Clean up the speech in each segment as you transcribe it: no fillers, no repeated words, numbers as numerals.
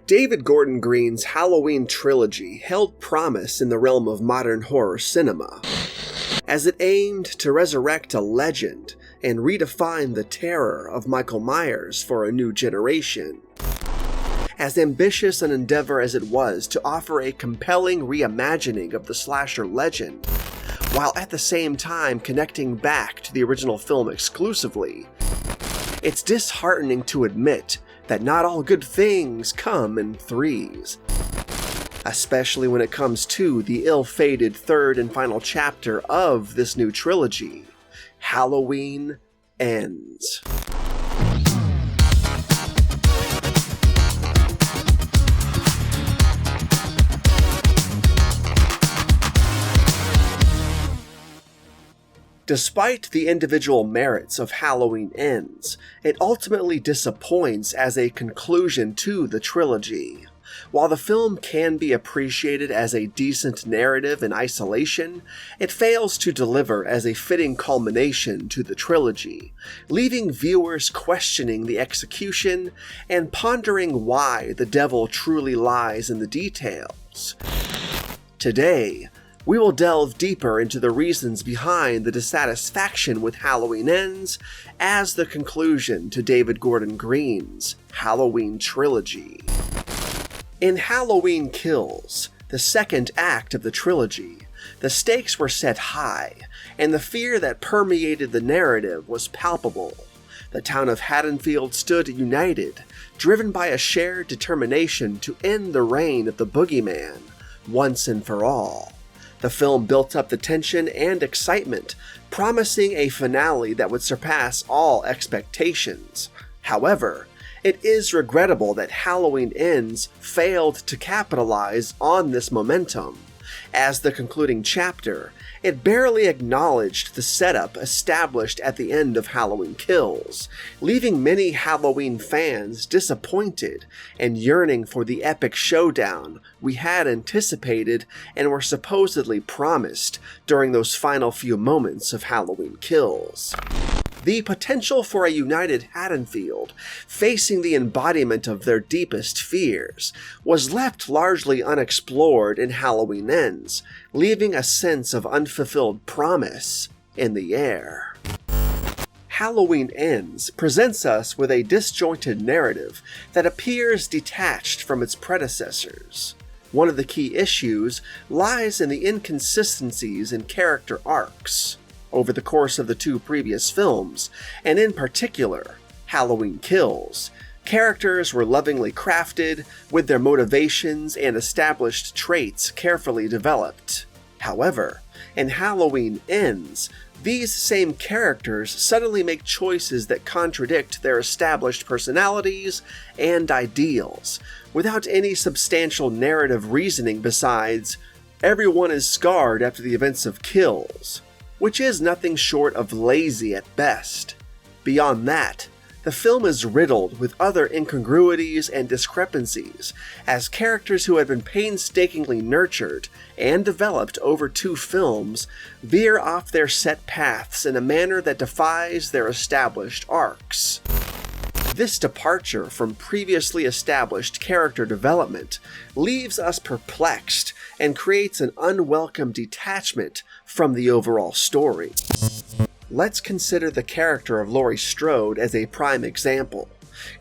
David Gordon Green's Halloween trilogy held promise in the realm of modern horror cinema, as it aimed to resurrect a legend and redefine the terror of Michael Myers for a new generation. As ambitious an endeavor as it was to offer a compelling reimagining of the slasher legend, while at the same time connecting back to the original film exclusively, it's disheartening to admit that not all good things come in threes. Especially when it comes to the ill-fated third and final chapter of this new trilogy, Halloween Ends. Despite the individual merits of Halloween Ends, it ultimately disappoints as a conclusion to the trilogy. While the film can be appreciated as a decent narrative in isolation, it fails to deliver as a fitting culmination to the trilogy, leaving viewers questioning the execution and pondering why the devil truly lies in the details. Today, we will delve deeper into the reasons behind the dissatisfaction with Halloween Ends as the conclusion to David Gordon Green's Halloween trilogy. In Halloween Kills, the second act of the trilogy, the stakes were set high, and the fear that permeated the narrative was palpable. The town of Haddonfield stood united, driven by a shared determination to end the reign of the boogeyman, once and for all. The film built up the tension and excitement, promising a finale that would surpass all expectations. However, it is regrettable that Halloween Ends failed to capitalize on this momentum. As the concluding chapter, it barely acknowledged the setup established at the end of Halloween Kills, leaving many Halloween fans disappointed and yearning for the epic showdown we had anticipated and were supposedly promised during those final few moments of Halloween Kills. The potential for a united Haddonfield, facing the embodiment of their deepest fears, was left largely unexplored in Halloween Ends, leaving a sense of unfulfilled promise in the air. Halloween Ends presents us with a disjointed narrative that appears detached from its predecessors. One of the key issues lies in the inconsistencies in character arcs. Over the course of the two previous films, and in particular, Halloween Kills, characters were lovingly crafted, with their motivations and established traits carefully developed. However, in Halloween Ends, these same characters suddenly make choices that contradict their established personalities and ideals, without any substantial narrative reasoning besides, everyone is scarred after the events of Kills, which is nothing short of lazy at best. Beyond that, the film is riddled with other incongruities and discrepancies, as characters who had been painstakingly nurtured and developed over two films veer off their set paths in a manner that defies their established arcs. This departure from previously established character development leaves us perplexed and creates an unwelcome detachment from the overall story. Let's consider the character of Laurie Strode as a prime example.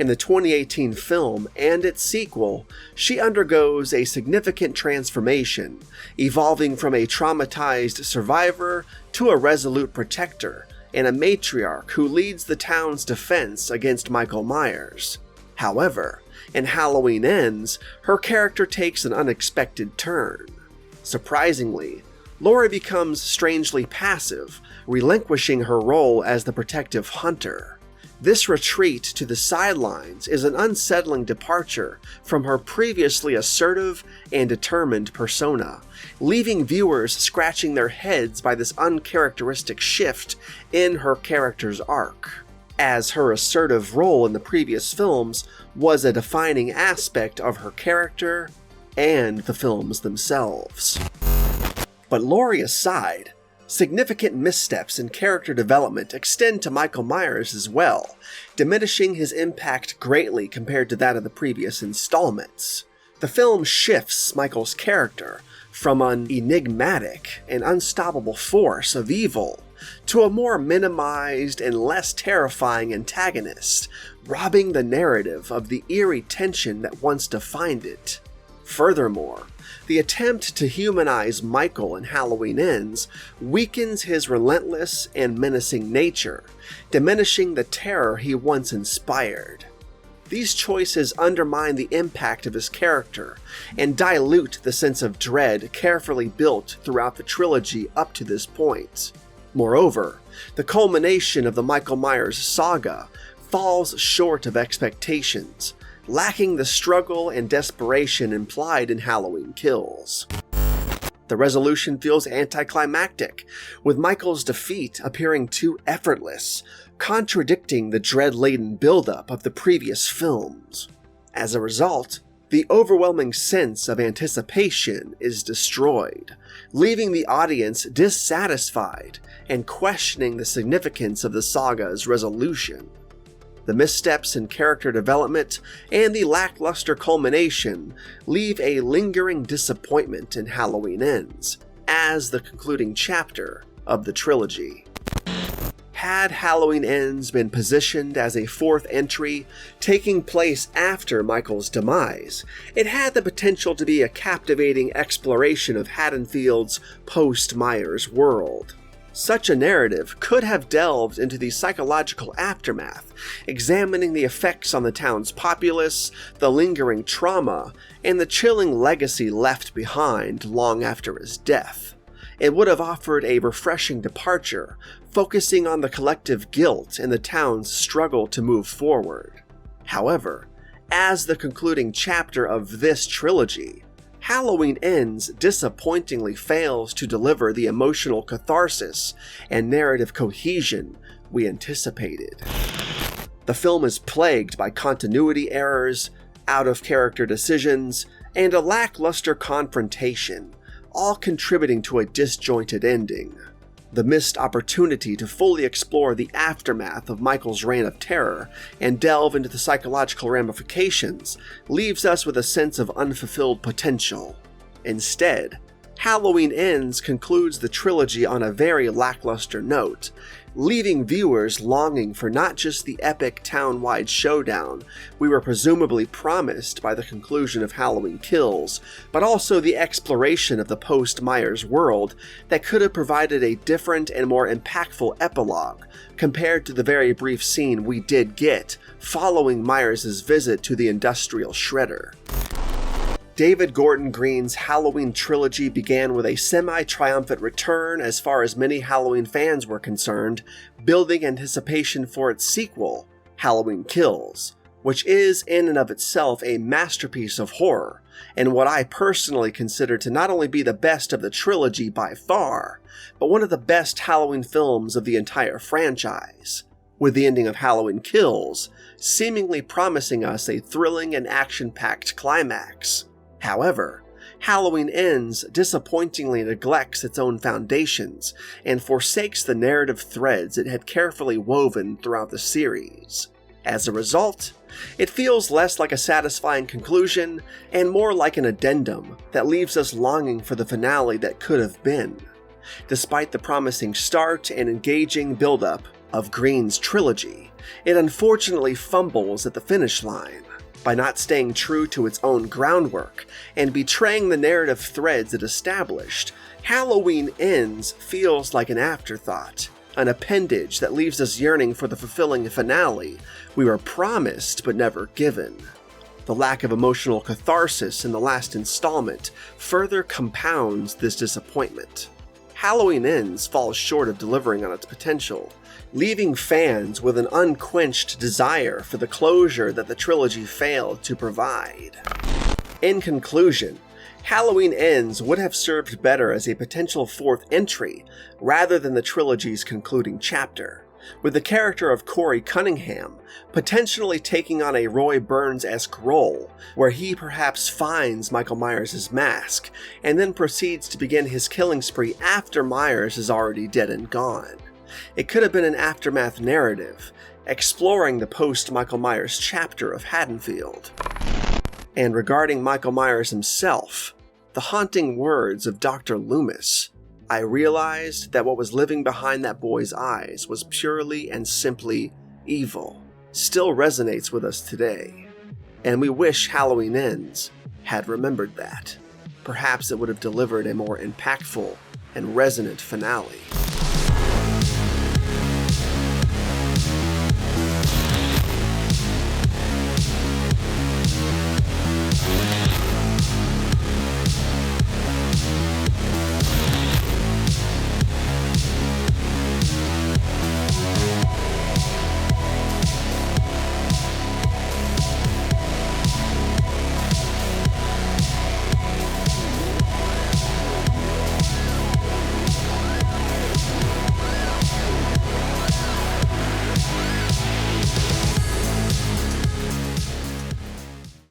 In the 2018 film and its sequel, she undergoes a significant transformation, evolving from a traumatized survivor to a resolute protector, and a matriarch who leads the town's defense against Michael Myers. However, in Halloween Ends, her character takes an unexpected turn. Surprisingly, Laurie becomes strangely passive, relinquishing her role as the protective hunter. This retreat to the sidelines is an unsettling departure from her previously assertive and determined persona, leaving viewers scratching their heads by this uncharacteristic shift in her character's arc, as her assertive role in the previous films was a defining aspect of her character and the films themselves. But Laurie aside, Significant missteps in character development extend to Michael Myers as well, diminishing his impact greatly compared to that of the previous installments. The film shifts Michael's character from an enigmatic and unstoppable force of evil to a more minimized and less terrifying antagonist, robbing the narrative of the eerie tension that once defined it. Furthermore, the attempt to humanize Michael in Halloween Ends weakens his relentless and menacing nature, diminishing the terror he once inspired. These choices undermine the impact of his character and dilute the sense of dread carefully built throughout the trilogy up to this point. Moreover, the culmination of the Michael Myers saga falls short of expectations, lacking the struggle and desperation implied in Halloween Kills. The resolution feels anticlimactic, with Michael's defeat appearing too effortless, contradicting the dread-laden buildup of the previous films. As a result, the overwhelming sense of anticipation is destroyed, leaving the audience dissatisfied and questioning the significance of the saga's resolution. The missteps in character development and the lackluster culmination leave a lingering disappointment in Halloween Ends as the concluding chapter of the trilogy. Had Halloween Ends been positioned as a fourth entry, taking place after Michael's demise, it had the potential to be a captivating exploration of Haddonfield's post-Myers world. Such a narrative could have delved into the psychological aftermath, examining the effects on the town's populace, the lingering trauma, and the chilling legacy left behind long after his death. It would have offered a refreshing departure, focusing on the collective guilt and the town's struggle to move forward. However, as the concluding chapter of this trilogy, Halloween Ends disappointingly fails to deliver the emotional catharsis and narrative cohesion we anticipated. The film is plagued by continuity errors, out-of-character decisions, and a lackluster confrontation, all contributing to a disjointed ending. The missed opportunity to fully explore the aftermath of Michael's reign of terror and delve into the psychological ramifications leaves us with a sense of unfulfilled potential. Instead, Halloween Ends concludes the trilogy on a very lackluster note, leaving viewers longing for not just the epic town-wide showdown we were presumably promised by the conclusion of Halloween Kills, but also the exploration of the post-Myers world that could have provided a different and more impactful epilogue compared to the very brief scene we did get following Myers' visit to the industrial shredder. David Gordon Green's Halloween trilogy began with a semi-triumphant return as far as many Halloween fans were concerned, building anticipation for its sequel, Halloween Kills, which is in and of itself a masterpiece of horror, and what I personally consider to not only be the best of the trilogy by far, but one of the best Halloween films of the entire franchise, with the ending of Halloween Kills seemingly promising us a thrilling and action-packed climax. However, Halloween Ends disappointingly neglects its own foundations and forsakes the narrative threads it had carefully woven throughout the series. As a result, it feels less like a satisfying conclusion and more like an addendum that leaves us longing for the finale that could have been. Despite the promising start and engaging build-up of Green's trilogy, it unfortunately fumbles at the finish line by not staying true to its own groundwork and betraying the narrative threads it established. Halloween Ends feels like an afterthought, an appendage that leaves us yearning for the fulfilling finale we were promised but never given. The lack of emotional catharsis in the last installment further compounds this disappointment. Halloween Ends falls short of delivering on its potential, leaving fans with an unquenched desire for the closure that the trilogy failed to provide. In conclusion, Halloween Ends would have served better as a potential fourth entry rather than the trilogy's concluding chapter, with the character of Corey Cunningham potentially taking on a Roy Burns-esque role, where he perhaps finds Michael Myers' mask, and then proceeds to begin his killing spree after Myers is already dead and gone. It could have been an aftermath narrative, exploring the post-Michael Myers chapter of Haddonfield. And regarding Michael Myers himself, the haunting words of Dr. Loomis, "I realized that what was living behind that boy's eyes was purely and simply evil," still resonates with us today. And we wish Halloween Ends had remembered that. Perhaps it would have delivered a more impactful and resonant finale.